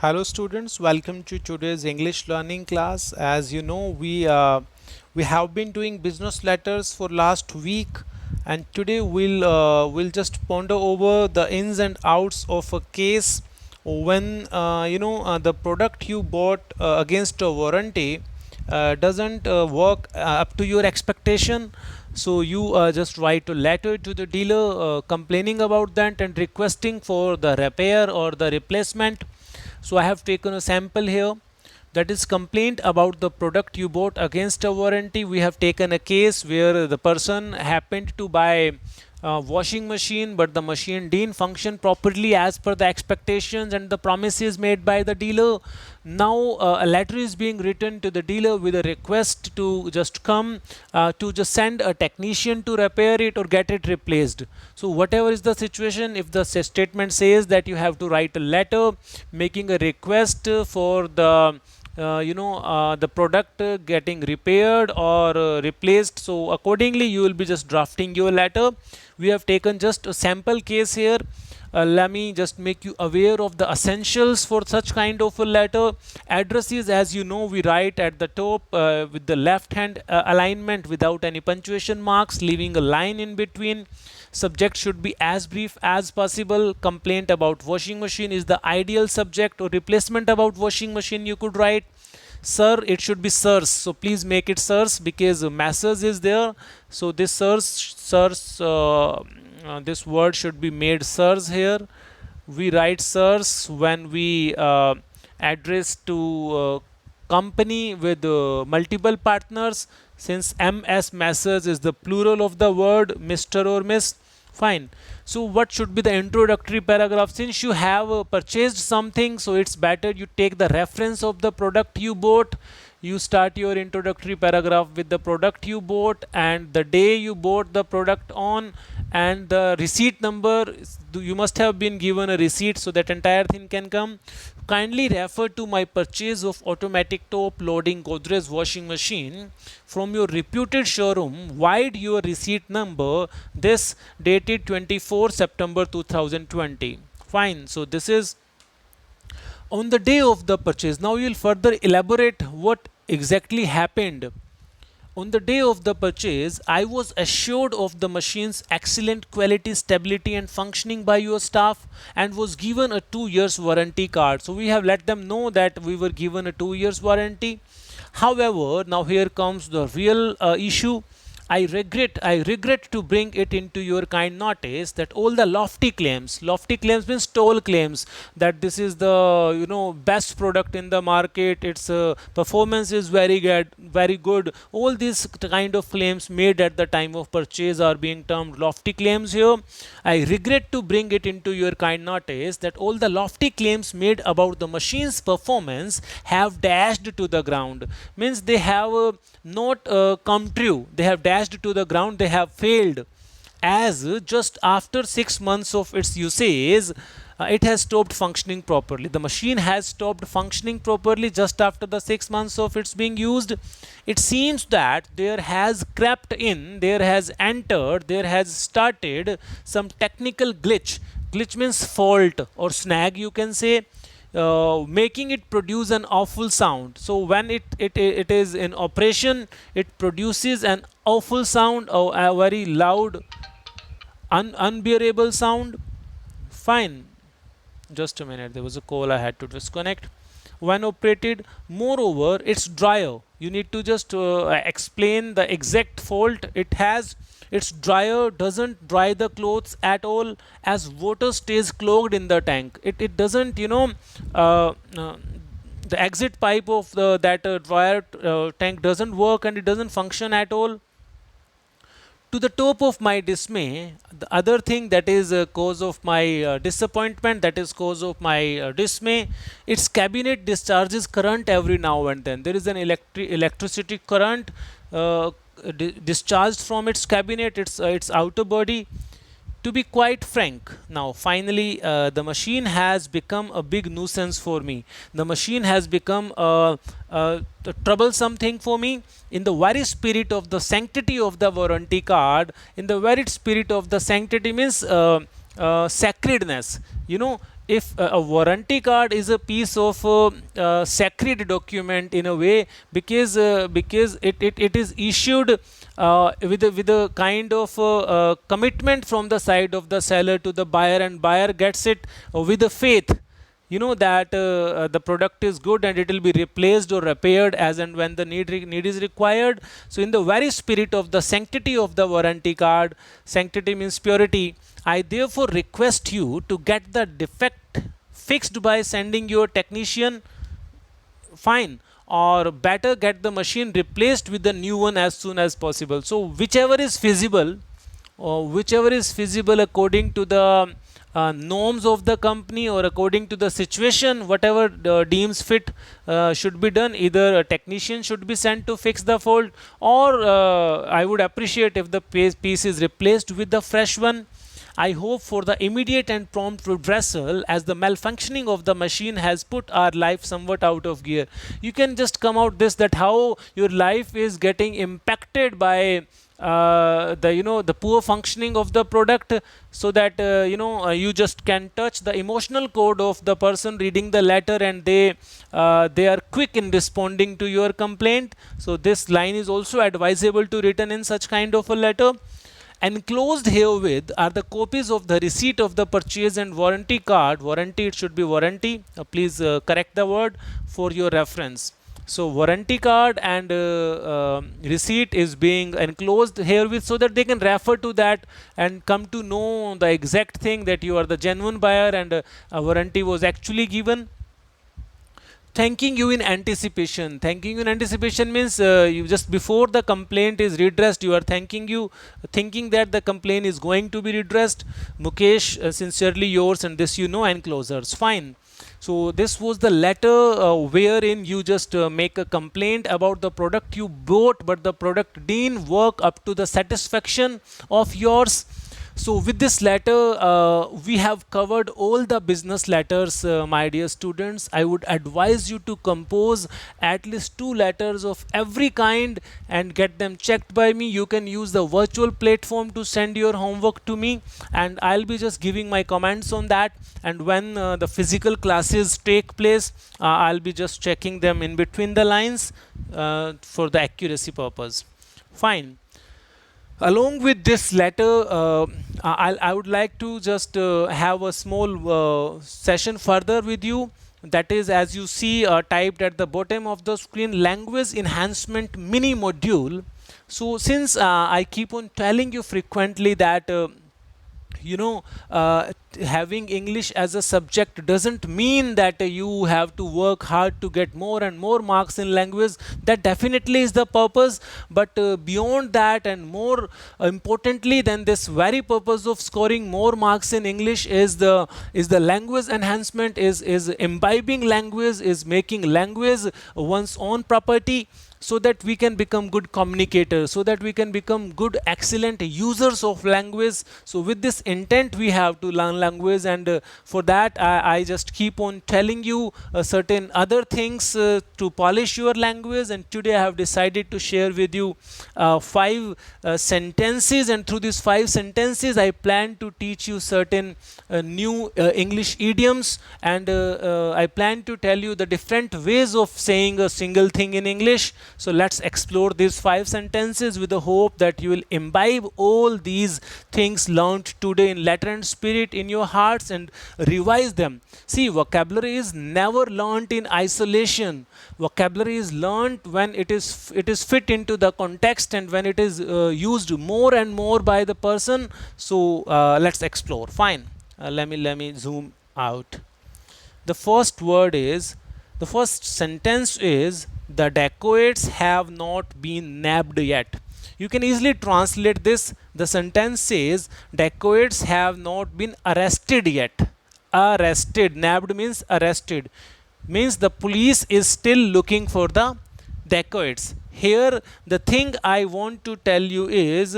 Hello students, welcome to today's English learning class. As you know, we have been doing business letters for last week, and today we'll just ponder over the ins and outs of a case when the product you bought against a warranty doesn't work up to your expectation. So you just write a letter to the dealer complaining about that and requesting for the repair or the replacement. So I have taken a sample here, that is complaint about the product you bought against a warranty. We have taken a case where the person happened to buy a washing machine, but the machine didn't function properly as per the expectations and the promises made by the dealer. Now a letter is being written to the dealer with a request to just come to just send a technician to repair it or get it replaced. So whatever is the situation, if the statement says that you have to write a letter making a request for the product getting repaired or replaced, so accordingly you will be just drafting your letter. We have taken just a sample case here. Let me just make you aware of the essentials for such kind of a letter. Addresses, as you know, we write at the top with the left hand alignment without any punctuation marks, leaving a line in between. Subject should be as brief as possible. Complaint about washing machine is the ideal subject, or replacement about washing machine you could write. Sir, it should be sirs, so please make it sirs because masters is there. So this sirs this word should be made sirs here. We write sirs when we address to company with multiple partners, since ms masters is the plural of the word mr or miss. Fine. So what should be the introductory paragraph? Since you have purchased something, so it's better you take the reference of the product you bought. You start your introductory paragraph with the product you bought and the day you bought the product on, and the receipt number. You must have been given a receipt, so that entire thing can come. Kindly refer to my purchase of automatic top loading Godrej washing machine from your reputed showroom. Wide your receipt number. This dated 24 September 2020. Fine. So this is on the day of the purchase. Now you will further elaborate what exactly happened. On the day of the purchase, I was assured of the machine's excellent quality, stability, and functioning by your staff, and was given a 2 years warranty card. So we have let them know that we were given a 2 years warranty. However, now here comes the real issue. I regret to bring it into your kind notice that all the lofty claims means tall claims, that this is the best product in the market, its performance is very good. All these kind of claims made at the time of purchase are being termed lofty claims here. I regret to bring it into your kind notice that all the lofty claims made about the machine's performance have dashed to the ground. Means they have not come true. They have dashed to the ground. They have failed, as just after 6 months of its usage, it has stopped functioning properly. The machine has stopped functioning properly just after the 6 months of its being used. It seems that there has crept in, there has entered, there has started some technical glitch. Glitch means fault or snag, you can say, making it produce an awful sound. So when it is in operation, it produces an awful sound, or a very loud, unbearable sound. Fine. Just a minute, there was a call I had to disconnect. When operated, moreover, it's drier. You need to just explain the exact fault it has. It's drier, doesn't dry the clothes at all, as water stays clogged in the tank. It doesn't, the exit pipe of that dryer tank doesn't work, and it doesn't function at all. To the top of my dismay, the other thing that is a cause of my disappointment, that is cause of my dismay, its cabinet discharges current every now and then. There is an electricity current discharged from its cabinet, its outer body. To be quite frank, now finally the machine has become a big nuisance for me. The machine has become a troublesome thing for me. In the very spirit of the sanctity of the warranty card, in the very spirit of the sanctity means sacredness, if a warranty card is a piece of sacred document in a way, because it is issued with a kind of commitment from the side of the seller to the buyer, and buyer gets it with a faith, that the product is good and it will be replaced or repaired as and when the need is required. So in the very spirit of the sanctity of the warranty card, sanctity means purity, I therefore request you to get the defect fixed by sending your technician, fine, or better get the machine replaced with the new one as soon as possible. So whichever is feasible, or whichever is feasible according to the norms of the company, or according to the situation, whatever deems fit should be done. Either a technician should be sent to fix the fault, or I would appreciate if the piece is replaced with the fresh one. I hope for the immediate and prompt redressal, as the malfunctioning of the machine has put our life somewhat out of gear. You can just come out this, that how your life is getting impacted by the poor functioning of the product, so that you just can touch the emotional chord of the person reading the letter, and they are quick in responding to your complaint. So this line is also advisable to written in such kind of a letter. Enclosed herewith are the copies of the receipt of the purchase and warranty card. Warranty, it should be warranty. Please correct the word for your reference. So warranty card and receipt is being enclosed herewith, so that they can refer to that and come to know the exact thing, that you are the genuine buyer and a warranty was actually given. Thanking you in anticipation. Thanking you in anticipation means you just before the complaint is redressed, you are thinking that the complaint is going to be redressed. Mukesh, sincerely yours, and this enclosures. Fine. So this was the letter wherein you just make a complaint about the product you bought, but the product didn't work up to the satisfaction of yours. So with this letter, we have covered all the business letters, my dear students. I would advise you to compose at least 2 letters of every kind and get them checked by me. You can use the virtual platform to send your homework to me, and I'll be just giving my comments on that. And when the physical classes take place, I'll be just checking them in between the lines for the accuracy purpose. Fine. Along with this letter, I would like to just have a small session further with you. That is, as you see typed at the bottom of the screen, language enhancement mini module. So since I keep on telling you frequently that having English as a subject doesn't mean that you have to work hard to get more and more marks in language. That definitely is the purpose, but beyond that, and more importantly than this very purpose of scoring more marks in English, is the language enhancement, is imbibing language, is making language one's own property, so that we can become good communicators, so that we can become good, excellent users of language. So with this intent, we have to learn language, and for that I just keep on telling you certain other things to polish your language. And today I have decided to share with you 5 sentences, and through these 5 sentences I plan to teach you certain new English idioms, and I plan to tell you the different ways of saying a single thing in English. So let's explore these 5 sentences with the hope that you will imbibe all these things learned today in letter and spirit in your hearts and revise them. See, vocabulary is never learnt in isolation. Vocabulary is learnt when it is fit into the context, and when it is used more and more by the person. So let's explore. Fine. Let me zoom out. The first word is, the first sentence is, the dacoits have not been nabbed yet. You can easily translate this. The sentence says, dacoits have not been arrested yet. Arrested. Nabbed means arrested. Means the police is still looking for the dacoits. Here, the thing I want to tell you is,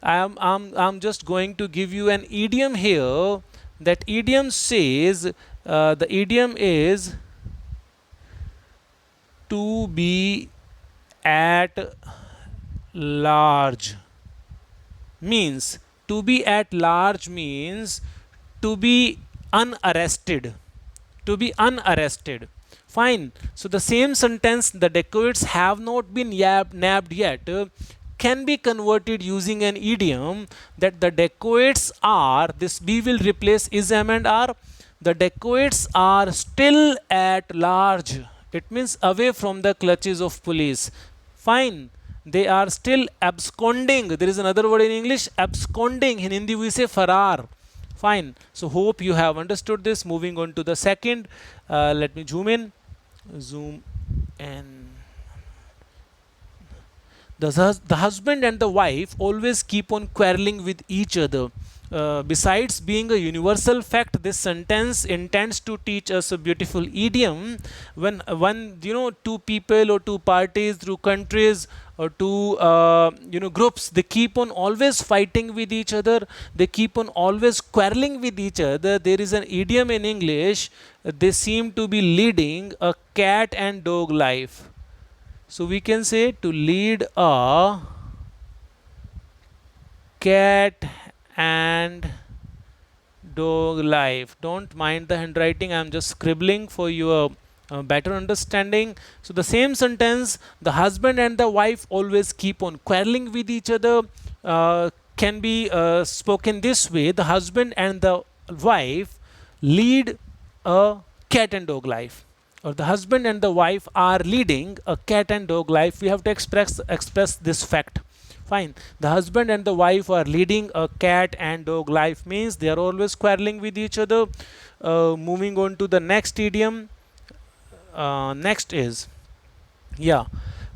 I'm just going to give you an idiom here. That idiom says, the idiom is, to be at large. Means, to be at large means to be unarrested. To be unarrested. Fine. So the same sentence, the dacoits have not been nabbed yet, can be converted using an idiom that the dacoits are, this be will replace is, am and are. The dacoits are still at large. It means away from the clutches of police. Fine. They are still absconding. There is another word in English, absconding. In Hindi we say farar. Fine. So hope you have understood this. Moving on to the second. Let me zoom in. Zoom in. The husband and the wife always keep on quarreling with each other. Besides being a universal fact, this sentence intends to teach us a beautiful idiom. When one, two people or two parties, through countries or two groups, they keep on always fighting with each other, they keep on always quarreling with each other. There is an idiom in English, they seem to be leading a cat and dog life. So we can say to lead a cat and dog life. Don't mind the handwriting, I am just scribbling for your better understanding. So the same sentence, the husband and the wife always keep on quarreling with each other, can be spoken this way: the husband and the wife lead a cat and dog life, or the husband and the wife are leading a cat and dog life. We have to express this fact. Fine. The husband and the wife are leading a cat and dog life means they are always quarreling with each other. Moving on to the next idiom. Next is, yeah,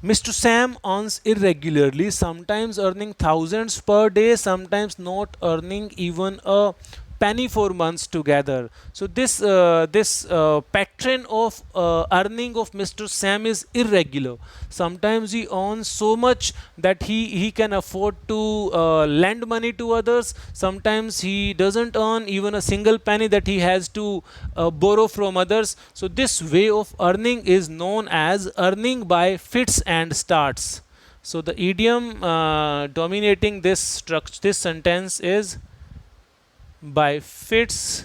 Mr. Sam earns irregularly, sometimes earning thousands per day, sometimes not earning even a penny for months together. So this pattern of earning of Mr. Sam is irregular. Sometimes he earns so much that he can afford to lend money to others. Sometimes he doesn't earn even a single penny that he has to borrow from others. So this way of earning is known as earning by fits and starts. So the idiom dominating this sentence is by fits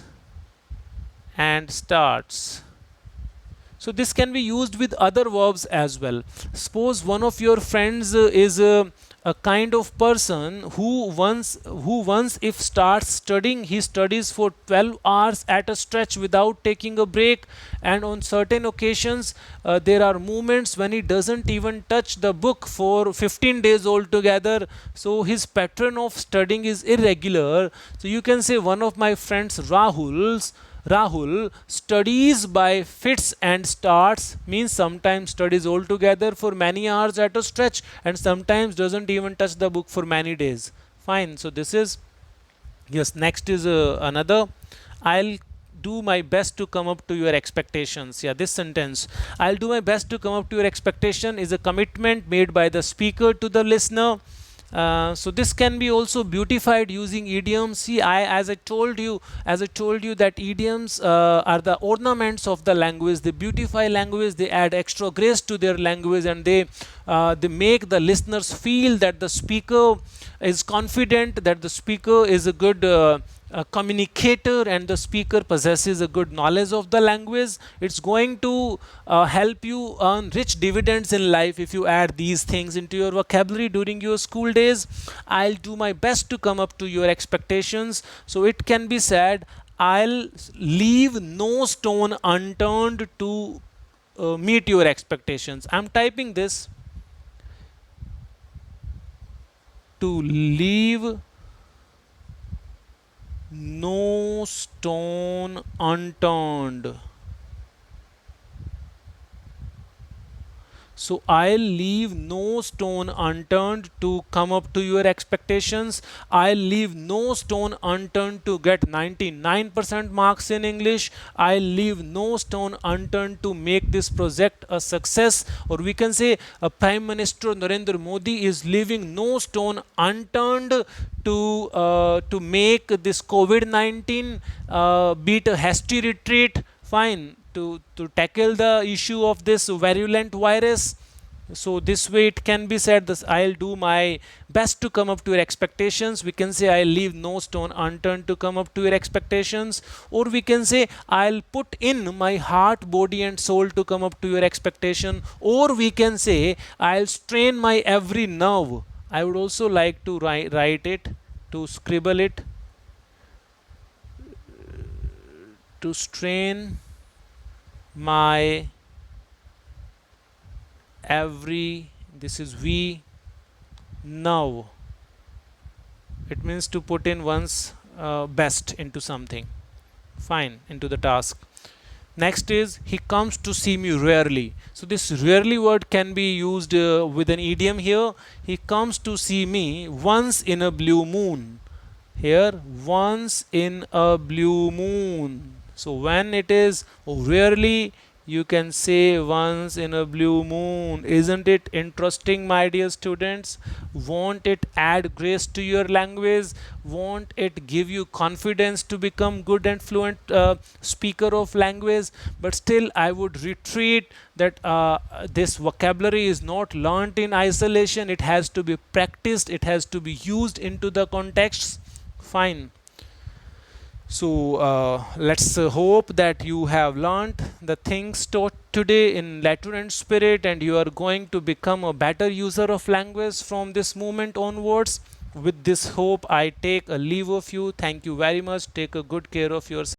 and starts. So this can be used with other verbs as well. Suppose one of your friends is a kind of person who once if starts studying, he studies for 12 hours at a stretch without taking a break, and on certain occasions there are moments when he doesn't even touch the book for 15 days altogether. So his pattern of studying is irregular. So you can say one of my friends Rahul studies by fits and starts, means sometimes studies altogether for many hours at a stretch and sometimes doesn't even touch the book for many days. Fine. So this is, yes, next is another. I'll do my best to come up to your expectations. Yeah, this sentence, I'll do my best to come up to your expectation, is a commitment made by the speaker to the listener. So this can be also beautified using idioms. See, as I told you that idioms are the ornaments of the language. They beautify language. They add extra grace to their language, and they make the listeners feel that the speaker is confident, that the speaker is a good communicator, and the speaker possesses a good knowledge of the language. It's going to help you earn rich dividends in life if you add these things into your vocabulary during your school days. I'll do my best to come up to your expectations. So it can be said, I'll leave no stone unturned to meet your expectations. I'm typing this: to leave no stone unturned. So I'll leave no stone unturned to come up to your expectations. I'll leave no stone unturned to get 99% marks in English. I'll leave no stone unturned to make this project a success. Or we can say Prime Minister Narendra Modi is leaving no stone unturned to make this COVID-19 beat a hasty retreat. Fine. To tackle the issue of this virulent virus. So this way it can be said this, I'll do my best to come up to your expectations. We can say I'll leave no stone unturned to come up to your expectations, or we can say I'll put in my heart, body and soul to come up to your expectation, or we can say I'll strain my every nerve. I would also like to write it, to scribble it, to strain my every, this is V, now. It means to put in one's best into something, fine, into the task. Next is he comes to see me rarely. So this rarely word can be used with an idiom here. He comes to see me once in a blue moon. Here, once in a blue moon. So when it is rarely, you can say once in a blue moon. Isn't it interesting, my dear students? Won't it add grace to your language? Won't it give you confidence to become good and fluent speaker of language? But still, I would retreat that this vocabulary is not learnt in isolation. It has to be practiced. It has to be used into the contexts. Fine. So let's hope that you have learnt the things taught today in letter and spirit, and you are going to become a better user of language from this moment onwards. With this hope, I take a leave of you. Thank you very much. Take a good care of yourself.